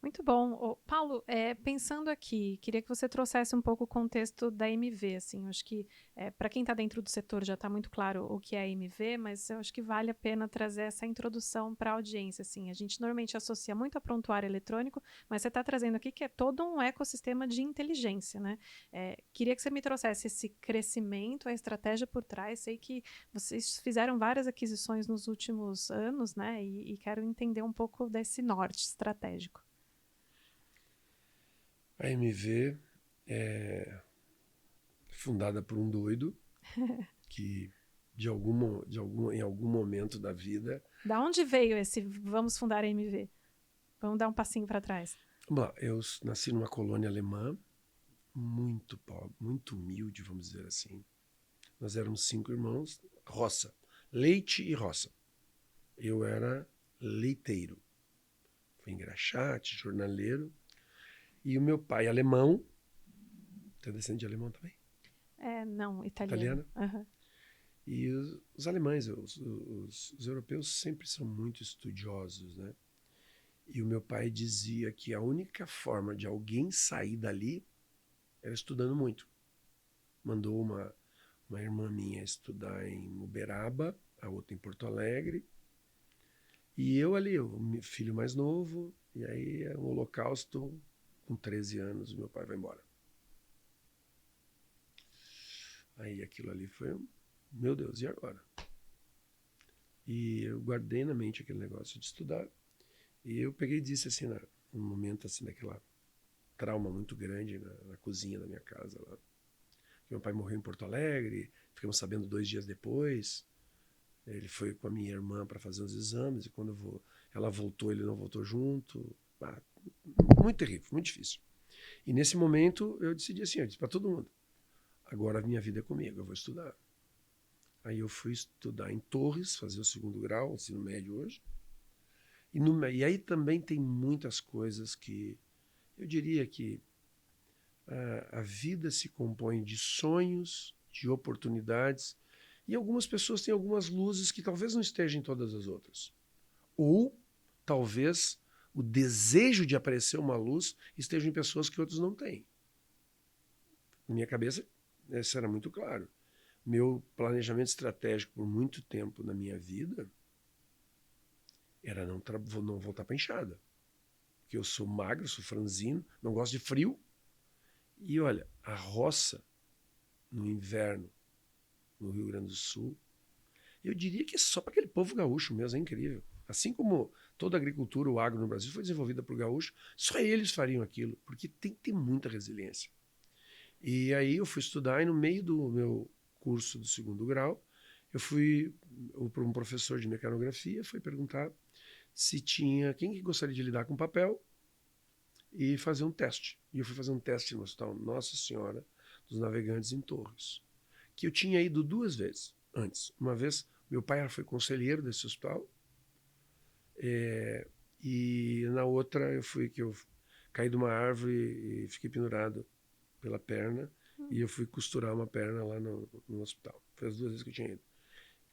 Muito bom. Ô, Paulo, pensando aqui, queria que você trouxesse um pouco o contexto da MV, assim, eu acho que para quem está dentro do setor já está muito claro o que é a MV, mas eu acho que vale a pena trazer essa introdução para a audiência, assim, a gente normalmente associa muito a prontuário eletrônico, mas você está trazendo aqui que é todo um ecossistema de inteligência, né? Queria que você me trouxesse esse crescimento, a estratégia por trás, sei que vocês fizeram várias aquisições nos últimos anos, né, e quero entender um pouco desse norte estratégico. A MV é fundada por um doido que em algum momento da vida. Da onde veio esse vamos fundar a MV? Vamos dar um passinho para trás. Vamos lá, eu nasci numa colônia alemã muito pobre, muito humilde, vamos dizer assim. Nós éramos 5 irmãos, roça, leite e roça. Eu era leiteiro, fui engraxate, jornaleiro, e o meu pai alemão, tem descendente de alemão também? Não, italiano. Italiano. Uhum. E os alemães, os europeus sempre são muito estudiosos, né? E o meu pai dizia que a única forma de alguém sair dali era estudando muito. Mandou uma irmã minha estudar em Uberaba, a outra em Porto Alegre, e eu ali, o meu filho mais novo, e aí é um holocausto, com 13 anos, meu pai vai embora. Aí aquilo ali foi, meu Deus, e agora? E eu guardei na mente aquele negócio de estudar, e eu peguei e disse assim, num momento assim, daquela trauma muito grande na cozinha da minha casa lá. Meu pai morreu em Porto Alegre, ficamos sabendo 2 dias depois. Ele foi com a minha irmã para fazer os exames e quando ela voltou, ele não voltou junto. Ah, muito terrível, muito difícil. E nesse momento eu decidi assim, eu disse para todo mundo, agora a minha vida é comigo, eu vou estudar. Aí eu fui estudar em Torres, fazer o 2º grau, ensino médio hoje. E aí também tem muitas coisas que eu diria que a vida se compõe de sonhos, de oportunidades, e algumas pessoas têm algumas luzes que talvez não estejam em todas as outras. Ou talvez o desejo de aparecer uma luz esteja em pessoas que outros não têm. Na minha cabeça, isso era muito claro. Meu planejamento estratégico por muito tempo na minha vida era não voltar para enxada. Porque eu sou magro, sou franzino, não gosto de frio. E olha, a roça no inverno no Rio Grande do Sul, eu diria que é só para aquele povo gaúcho mesmo, é incrível. Assim como toda a agricultura, o agro no Brasil foi desenvolvida por gaúcho, só eles fariam aquilo, porque tem que ter muita resiliência. E aí eu fui estudar e no meio do meu curso do 2º grau, eu fui para um professor de mecanografia, foi perguntar se tinha quem que gostaria de lidar com papel e fazer um teste. E eu fui fazer um teste no Hospital Nossa Senhora dos Navegantes em Torres, que eu tinha ido 2 vezes antes. Uma vez, meu pai foi conselheiro desse hospital, e na outra que eu caí de uma árvore e fiquei pendurado pela perna, e eu fui costurar uma perna lá no hospital. Foi as 2 vezes que eu tinha ido.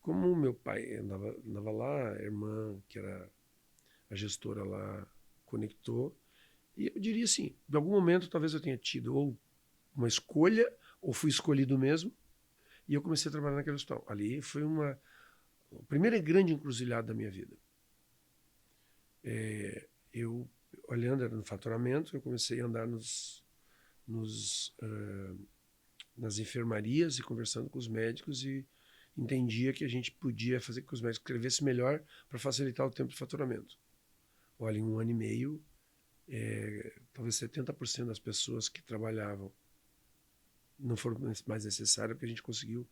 Como meu pai andava lá, a irmã, que era a gestora lá, conectou, e eu diria assim, de algum momento talvez eu tenha tido ou uma escolha, ou fui escolhido mesmo, e eu comecei a trabalhar naquele hospital. Ali foi a primeira grande encruzilhada da minha vida. Eu, olhando no faturamento, eu comecei a andar nas enfermarias e conversando com os médicos e entendia que a gente podia fazer com que os médicos escrevessem melhor para facilitar o tempo de faturamento. Olha, em 1 ano e meio, talvez 70% das pessoas que trabalhavam não foram mais necessárias porque a gente conseguiu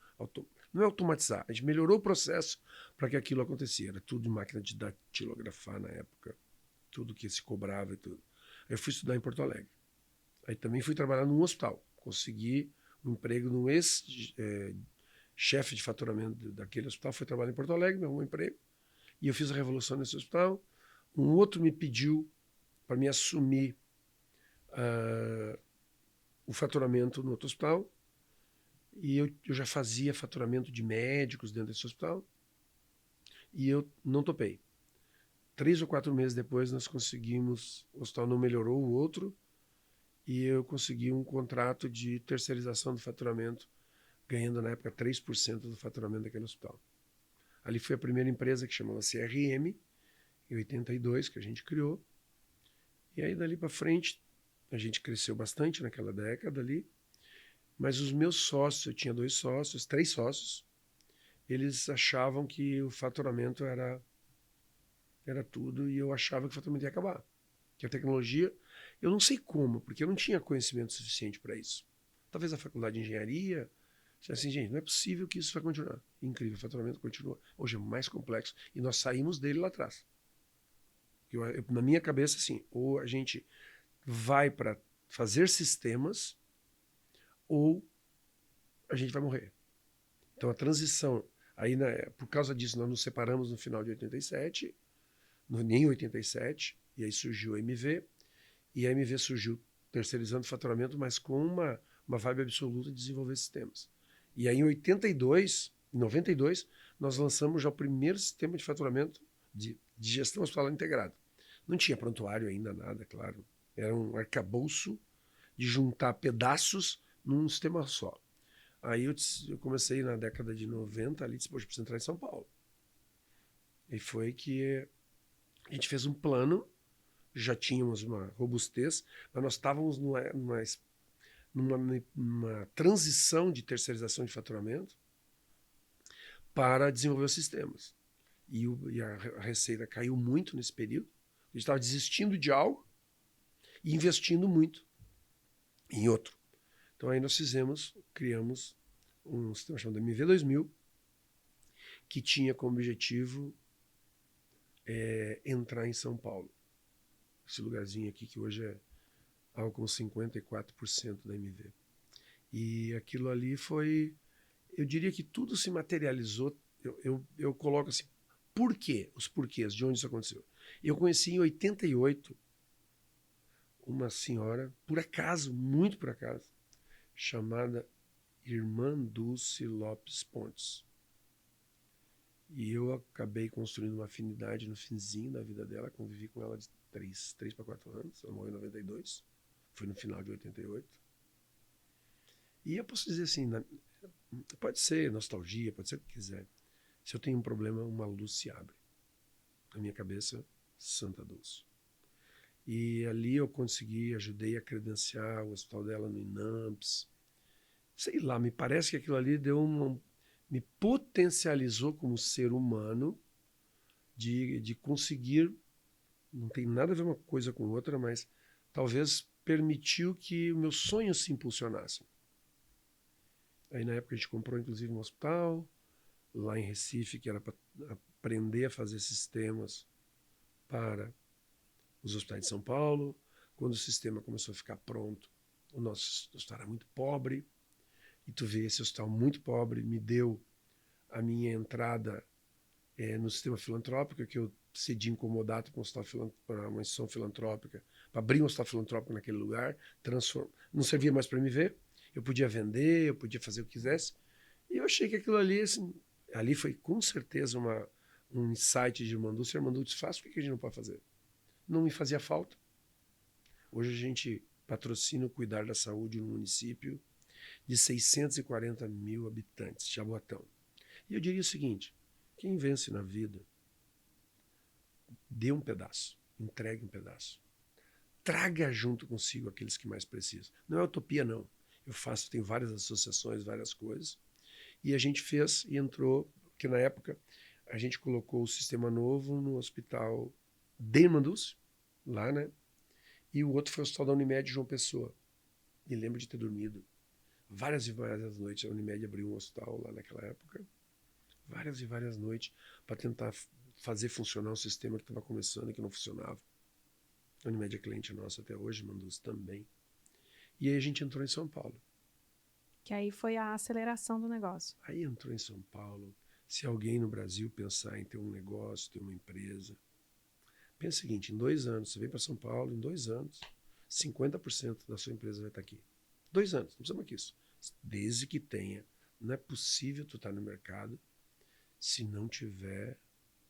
não é automatizar, a gente melhorou o processo para que aquilo acontecia. Era tudo em máquina de datilografar na época, tudo que se cobrava e tudo. Aí eu fui estudar em Porto Alegre. Aí também fui trabalhar num hospital. Consegui um emprego no ex-chefe de faturamento daquele hospital. Fui trabalhar em Porto Alegre, me arrumou um emprego. E eu fiz a revolução nesse hospital. Um outro me pediu para me assumir o faturamento no outro hospital. E eu já fazia faturamento de médicos dentro desse hospital. E eu não topei. 3 ou 4 meses depois nós conseguimos, o hospital não melhorou o outro, e eu consegui um contrato de terceirização do faturamento, ganhando na época 3% do faturamento daquele hospital. Ali foi a primeira empresa que chamava CRM, em 82, que a gente criou. E aí dali para frente, a gente cresceu bastante naquela década ali, mas os meus sócios, eu tinha 2 sócios, 3 sócios, eles achavam que o faturamento era tudo, e eu achava que o faturamento ia acabar. Que a tecnologia, eu não sei como, porque eu não tinha conhecimento suficiente para isso. Talvez a faculdade de engenharia, assim, gente, não é possível que isso vai continuar. Incrível, o faturamento continua. Hoje é mais complexo, e nós saímos dele lá atrás. Na minha cabeça, assim, ou a gente vai para fazer sistemas, ou a gente vai morrer. Então a transição, aí por causa disso nós nos separamos no final de 87, em 87, e aí surgiu a MV, e a MV surgiu terceirizando o faturamento, mas com uma vibe absoluta de desenvolver sistemas. E aí em 92, nós lançamos já o primeiro sistema de faturamento de gestão hospitalar integrado. Não tinha prontuário ainda, nada, claro. Era um arcabouço de juntar pedaços num sistema só. Aí eu comecei na década de 90, ali, disse, poxa, preciso entrar em São Paulo. E foi que a gente fez um plano, já tínhamos uma robustez, mas nós estávamos numa transição de terceirização de faturamento para desenvolver os sistemas. E a receita caiu muito nesse período. A gente estava desistindo de algo e investindo muito em outro. Então aí nós criamos um sistema chamado MV2000, que tinha como objetivo entrar em São Paulo. Esse lugarzinho aqui que hoje é algo como 54% da MV. E aquilo ali foi, eu diria que tudo se materializou, eu coloco assim, por quê? Os porquês, de onde isso aconteceu. Eu conheci em 88 uma senhora, por acaso, muito por acaso, chamada Irmã Dulce Lopes Pontes. E eu acabei construindo uma afinidade no finzinho da vida dela, convivi com ela de 3 para 4 anos, ela morreu em 92, foi no final de 88. E eu posso dizer assim, pode ser nostalgia, pode ser o que quiser. Se eu tenho um problema, uma luz se abre. Na minha cabeça, Santa Dulce. E ali eu ajudei a credenciar o hospital dela no INAMPS. Sei lá, me parece que aquilo ali me potencializou como ser humano de conseguir, não tem nada a ver uma coisa com outra, mas talvez permitiu que meus sonhos se impulsionassem. Aí na época a gente comprou inclusive um hospital, lá em Recife, que era para aprender a fazer sistemas para os hospitais de São Paulo. Quando o sistema começou a ficar pronto, o nosso hospital era muito pobre, e tu vê, esse hospital muito pobre me deu a minha entrada no sistema filantrópico, que eu cedi incomodato para uma instituição filantrópica, para abrir um hospital filantrópico naquele lugar, não servia mais para me ver, eu podia vender, eu podia fazer o que quisesse, e eu achei que aquilo ali, assim, ali foi com certeza um insight de Irmã Dulce. Irmã Dulce faz, por que a gente não pode fazer? Não me fazia falta. Hoje a gente patrocina o cuidar da saúde no município de 640 mil habitantes, Jaboatão. E eu diria o seguinte, quem vence na vida, dê um pedaço, entregue um pedaço. Traga junto consigo aqueles que mais precisam. Não é utopia, não. Tenho várias associações, várias coisas. E a gente fez e entrou, porque na época a gente colocou o sistema novo no hospital de Irmã Dulce, lá, né? E o outro foi o hospital da Unimed João Pessoa. E lembro de ter dormido várias e várias noites. A Unimed abriu um hospital lá naquela época. Várias e várias noites para tentar fazer funcionar um sistema que estava começando e que não funcionava. A Unimed é cliente nossa até hoje, Irmã Dulce também. E aí a gente entrou em São Paulo. Que aí foi a aceleração do negócio. Aí entrou em São Paulo. Se alguém no Brasil pensar em ter um negócio, ter uma empresa, pensa o seguinte, em 2 anos, você vem para São Paulo, em 2 anos, 50% da sua empresa vai estar aqui. 2 anos, não precisa mais que isso. Desde que tenha. Não é possível tu estar no mercado se não tiver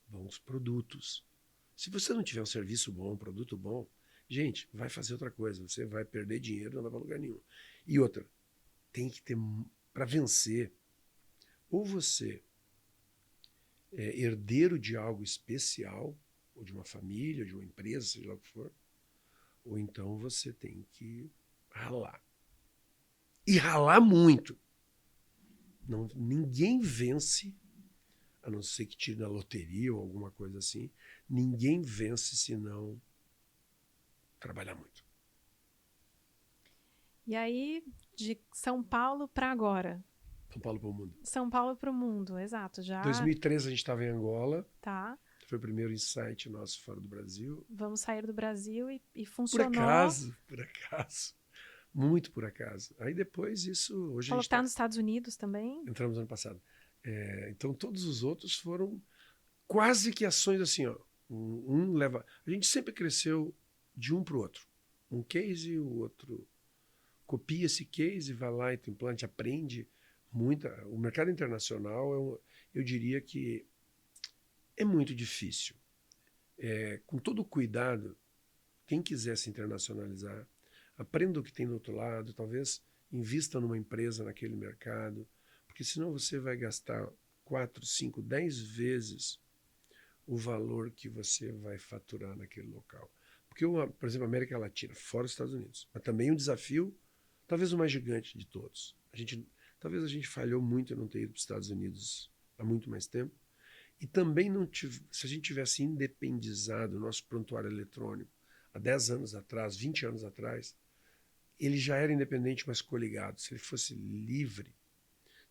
bons produtos, Se você não tiver um serviço bom, um produto bom, gente, vai fazer outra coisa. Você vai perder dinheiro, não vai para lugar nenhum. E outra, tem que ter, para vencer, ou você é herdeiro de algo especial, ou de uma família, ou de uma empresa, seja lá o que for, ou então você tem que ralar. E ralar muito. Não, ninguém vence, a não ser que tire na loteria ou alguma coisa assim, ninguém vence se não trabalhar muito. E aí, de São Paulo para agora? São Paulo para o mundo. São Paulo para o mundo, exato. Em Já 2013 a gente estava em Angola. tá. Foi o primeiro insight nosso fora do Brasil. Vamos sair do Brasil e Por funcionou. acaso, por acaso. Muito por acaso. Aí depois isso... Hoje Falou a que gente está nos Estados Unidos também? entramos ano passado. Então todos os outros foram quase que ações assim, ó. Um leva... A gente sempre cresceu de um para o outro. Um case, o outro copia esse case, vai lá e tu implante, aprende muito. O mercado internacional, eu diria que é muito difícil. Com todo o cuidado, quem quiser se internacionalizar, aprenda o que tem do outro lado, talvez invista numa empresa naquele mercado, porque senão você vai gastar 4, 5, 10 vezes o valor que você vai faturar naquele local. Porque, por exemplo, a América Latina, fora os Estados Unidos, mas também um desafio, talvez o mais gigante de todos. Talvez a gente falhou muito em não ter ido para os Estados Unidos há muito mais tempo. E também se a gente tivesse independizado o nosso prontuário eletrônico há 10 anos atrás, 20 anos atrás, ele já era independente, mas coligado. Se ele fosse livre,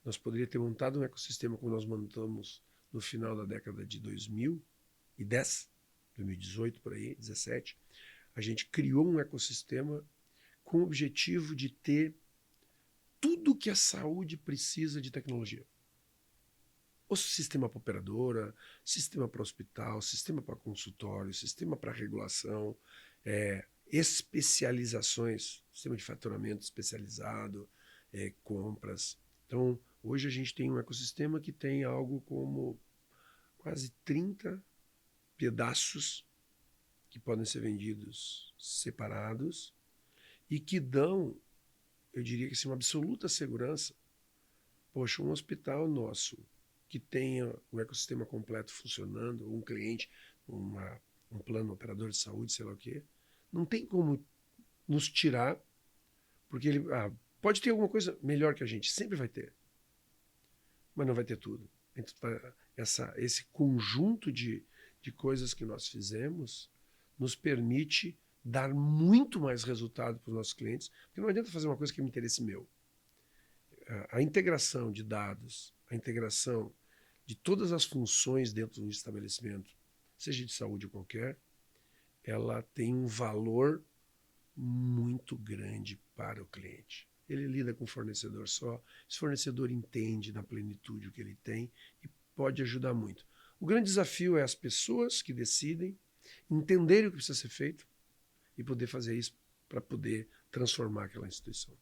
nós poderíamos ter montado um ecossistema como nós montamos no final da década de 2010, 2018, por aí, 17. A gente criou um ecossistema com o objetivo de ter tudo que a saúde precisa de tecnologia. O sistema para operadora, sistema para hospital, sistema para consultório, sistema para regulação, especializações, sistema de faturamento especializado, compras. Então, hoje a gente tem um ecossistema que tem algo como quase 30 pedaços que podem ser vendidos separados e que dão, eu diria que assim, uma absoluta segurança. Poxa, um hospital nosso que tenha o ecossistema completo funcionando, um cliente, um plano operador de saúde, sei lá o quê, não tem como nos tirar, porque ele pode ter alguma coisa melhor que a gente, sempre vai ter, mas não vai ter tudo. Então, esse conjunto de coisas que nós fizemos nos permite dar muito mais resultado para os nossos clientes, porque não adianta fazer uma coisa que é um interesse meu. A integração de dados, a integração de todas as funções dentro de um estabelecimento, seja de saúde ou qualquer, ela tem um valor muito grande para o cliente. Ele lida com o fornecedor só, esse fornecedor entende na plenitude o que ele tem e pode ajudar muito. O grande desafio é as pessoas que decidem entenderem o que precisa ser feito e poder fazer isso para poder transformar aquela instituição.